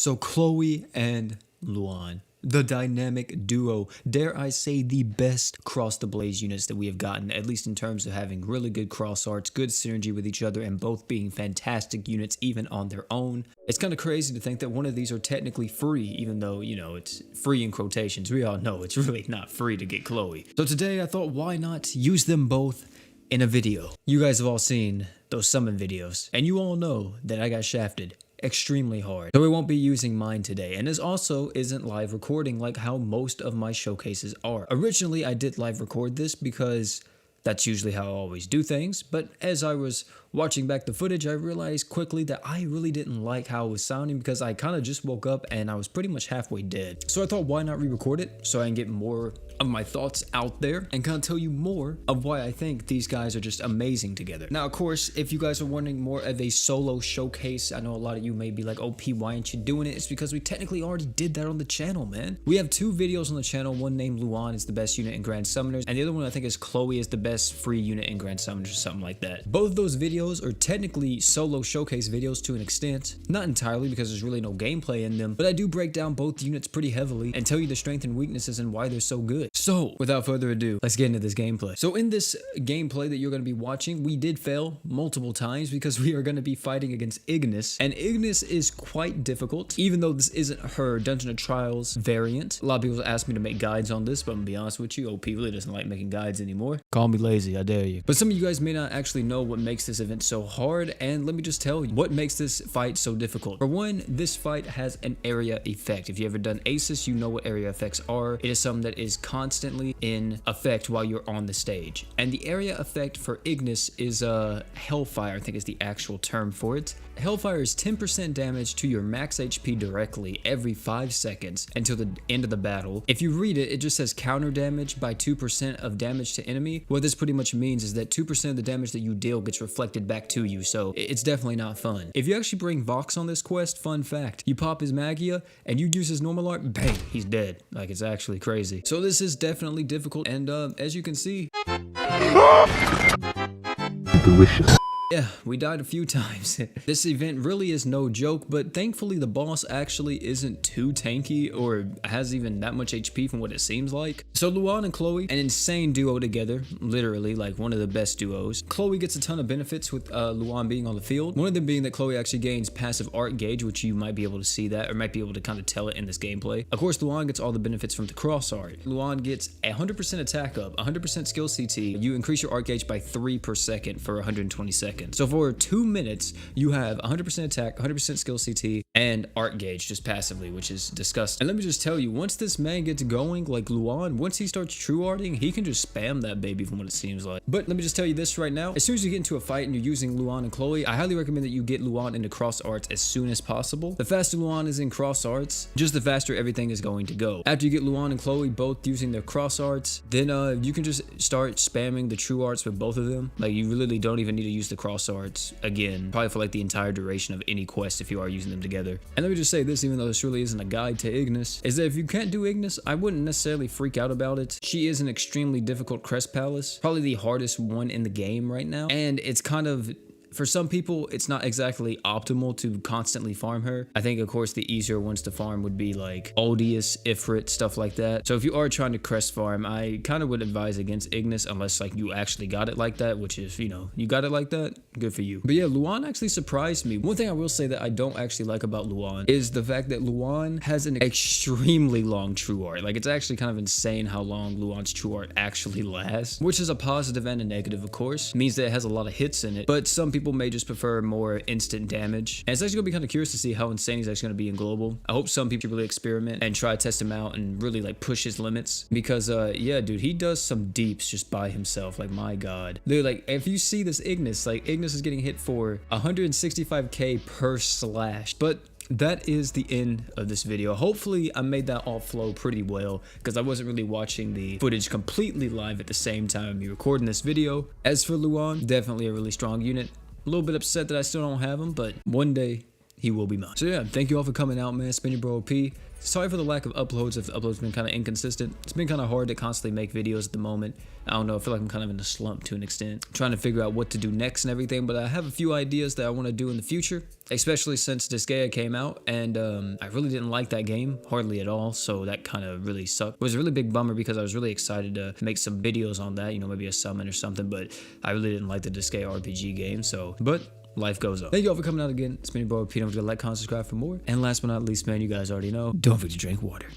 So Chloe and Luahn, the dynamic duo, dare I say the best cross the blaze units that we have gotten, at least in terms of having really good cross arts, good synergy with each other, and both being fantastic units even on their own. It's kind of crazy to think that one of these are technically free, even though, you know, it's free in quotations. We all know it's really not free to get Chloe. So today I thought, why not use them both in a video? You guys have all seen those summon videos, and you all know that I got shafted extremely hard. So we won't be using mine today, and this also isn't live recording like how most of my showcases are. Originally I did live record this because that's usually how I always do things, but as I was watching back the footage, I realized quickly that I really didn't like how it was sounding because I kind of just woke up and I was pretty much halfway dead. So I thought, why not re-record it so I can get more of my thoughts out there and kind of tell you more of why I think these guys are just amazing together. Now, of course, if you guys are wanting more of a solo showcase, I know a lot of you may be like, OP, why aren't you doing it? It's because we technically already did that on the channel, man. We have two videos on the channel, one named Luahn is the best unit in Grand Summoners, and the other one I think is Chloe is the best free unit in Grand Summoners or something like that. Both of those videos are technically solo showcase videos to an extent. Not entirely because there's really no gameplay in them, but I do break down both units pretty heavily and tell you the strength and weaknesses and why they're so good. So, without further ado, let's get into this gameplay. So in this gameplay that you're going to be watching, we did fail multiple times because we are going to be fighting against Ignis, and Ignis is quite difficult, even though this isn't her Dungeon of Trials variant. A lot of people ask me to make guides on this, but I'm going to be honest with you, OP really doesn't like making guides anymore. Call me lazy, I dare you. But some of you guys may not actually know what makes this event so hard, and let me just tell you what makes this fight so difficult. For one, this fight has an area effect. If you've ever done Aces, you know what area effects are. It is something that is constantly in effect while you're on the stage. And the area effect for Ignis is Hellfire, I think is the actual term for it. Hellfire is 10% damage to your max HP directly every 5 seconds until the end of the battle. If you read it, it just says counter damage by 2% of damage to enemy. What this pretty much means is that 2% of the damage that you deal gets reflected back to you, so it's definitely not fun. If you actually bring Vox on this quest, fun fact, you pop his Magia and you use his normal art, bang, he's dead. Like, it's actually crazy. So this is definitely difficult, and as you can see, delicious. yeah, we died a few times. This event really is no joke, but thankfully the boss actually isn't too tanky or has even that much HP from what it seems like. So Luahn and Chloe, an insane duo together, literally like one of the best duos. Chloe gets a ton of benefits with Luahn being on the field. One of them being that Chloe actually gains passive art gauge, which you might be able to see that or might be able to kind of tell it in this gameplay. Of course, Luahn gets all the benefits from the cross art. Luahn gets 100% attack up, 100% skill CT. You increase your art gauge by 3 per second for 120 seconds. So for 2 minutes, you have 100% attack, 100% skill CT, and art gauge just passively, which is disgusting. And let me just tell you, once this man gets going, like Luahn, once he starts true arting, he can just spam that baby from what it seems like. But let me just tell you this right now, as soon as you get into a fight and you're using Luahn and Chloe, I highly recommend that you get Luahn into cross arts as soon as possible. The faster Luahn is in cross arts, just the faster everything is going to go. After you get Luahn and Chloe both using their cross arts, then you can just start spamming the true arts with both of them. Like, you really don't even need to use the cross arts again, probably for like the entire duration of any quest if you are using them together. And let me just say this, even though this really isn't a guide to Ignis, is that if you can't do Ignis, I wouldn't necessarily freak out about it. She is an extremely difficult Crest Palace, probably the hardest one in the game right now, and it's kind of, for some people, it's not exactly optimal to constantly farm her. I think, of course, the easier ones to farm would be like Odious, Ifrit, stuff like that. So if you are trying to crest farm, I kind of would advise against Ignis unless like you actually got it like that, which is, you know, you got it like that, good for you. But yeah, Luahn actually surprised me. One thing I will say that I don't actually like about Luahn is the fact that Luahn has an extremely long true art. Like, it's actually kind of insane how long Luahn's true art actually lasts, which is a positive and a negative, of course. It means that it has a lot of hits in it, but some people may just prefer more instant damage. And it's actually gonna be kind of curious to see how insane he's actually gonna be in global. I hope some people really experiment and try to test him out and really like push his limits, because yeah, dude, he does some deeps just by himself. Like, my god, dude, like, if you see this Ignis, like, Ignis is getting hit for 165k per slash. But that is the end of this video. Hopefully I made that all flow pretty well, because I wasn't really watching the footage completely live at the same time of me recording this video. As for Luahn, definitely a really strong unit. A little bit upset that I still don't have him, but one day he will be mine. So yeah, thank you all for coming out, man. It's been your bro P. Sorry for the lack of uploads. If the uploads been kind of inconsistent. It's been kind of hard to constantly make videos at the moment. I don't know, I feel like I'm kind of in a slump to an extent, trying to figure out what to do next and everything, but I have a few ideas that I want to do in the future, especially since Disgaea came out, and I really didn't like that game, hardly at all, so that kind of really sucked. It was a really big bummer because I was really excited to make some videos on that, you know, maybe a summon or something, but I really didn't like the Disgaea RPG game, so, but life goes on. Thank you all for coming out again. It's been your boy Pete. Don't forget to like, comment, subscribe for more. And last but not least, man, you guys already know, don't forget to drink water.